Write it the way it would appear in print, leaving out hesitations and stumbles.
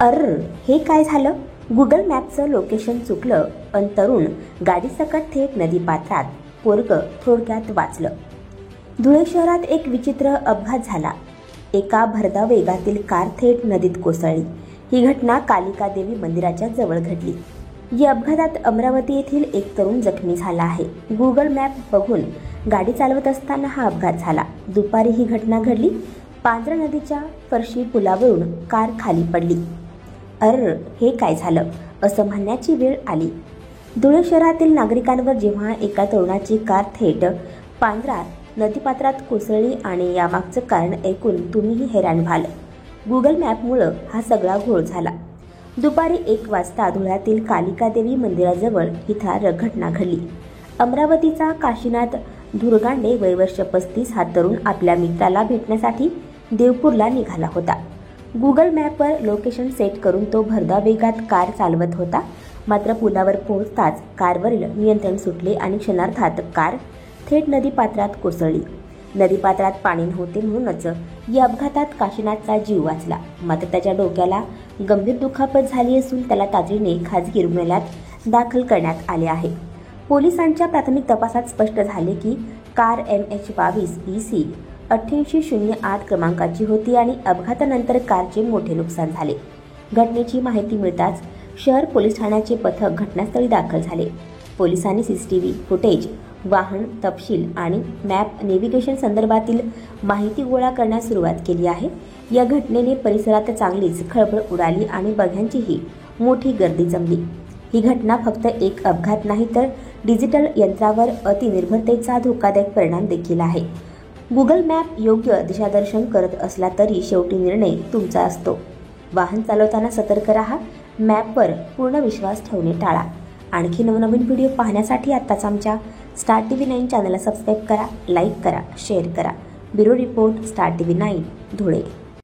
हे काय झालं? गुगल मॅपचं लोकेशन चुकलं अन तरुण गाडीसकट थेट नदीपात्रात, पोरगं थोडक्यात वाचलं. धुळे शहरात एक विचित्र अपघात झाला. एका भरधाव वेगातील कार थेट नदीत कोसळली. ही घटना कालिका देवी मंदिराच्या जवळ घडली. या अपघातात अमरावती येथील एक तरुण जखमी झाला आहे. गुगल मॅप बघून गाडी चालवत असताना हा अपघात झाला. दुपारी ही घटना घडली. पांझरा नदीच्या फरशी पुलावरून कार खाली पडली. हे काय झालं असं म्हणण्याची वेळ आली. धुळे शहरातील नागरिकांवर जेव्हा एका तरुणाची कार थेट पांझरा नदीपात्रात कोसळली आणि यामागचं कारण ऐकून तुम्हीही हैराण व्हाल. गुगल मॅपमुळं हा सगळा घोळ झाला. दुपारी 1 वाजता धुळ्यातील कालिका देवी मंदिराजवळ ही थरारक घटना घडली. अमरावतीचा काशीनाथ धुरगांडे वय वर्ष 35 हा तरुण आपल्या मित्राला भेटण्यासाठी देवपूरला निघाला होता. गुगल मॅपवर लोकेशन सेट करून तो भरधाव वेगात कार चालवत होता. मात्र पुलावर पोहोचताच कारवरील नियंत्रण सुटले आणि क्षणार्धात कार थेट नदीपात्रात कोसळली. नदीपात्रात पाणी नव्हते म्हणूनच या अपघातात काशीनाथचा जीव वाचला. मात्र त्याच्या डोक्याला गंभीर दुखापत झाली असून त्याला तातडीने खाजगी रुग्णालयात दाखल करण्यात आले आहे. पोलिसांच्या प्राथमिक तपासात स्पष्ट झाले की कार MH22 EC 8808 क्रमांकाची होती आणि अपघातानंतर कारचे मोठे नुकसान झाले. घटनेची माहिती मिळताच शहर पोलीस ठाण्याचे पथक घटनास्थळी दाखल झाले. पोलिसांनी CCTV फुटेज, वाहन तपशील आणि मॅप नेव्हिगेशन संदर्भातील माहिती गोळा करण्यास सुरुवात केली आहे. या घटनेने परिसरात चांगलीच खळबळ उडाली आणि बघ्यांचीही मोठी गर्दी जमली. ही घटना फक्त एक अपघात नाही तर डिजिटल यंत्रावर अतिनिर्भरतेचा धोकादायक परिणाम देखील आहे. गुगल मॅप योग्य दिशादर्शन करत असला तरी शेवटी निर्णय तुमचा असतो. वाहन चालवताना सतर्क राहा. मॅपवर पूर्ण विश्वास ठेवणे टाळा. आणखी नवनवीन व्हिडिओ पाहण्यासाठी आत्ताच आमच्या स्टार TV9 चॅनलला सबस्क्राईब करा, लाईक करा, शेअर करा. Bureau report, star TV9 Dhule.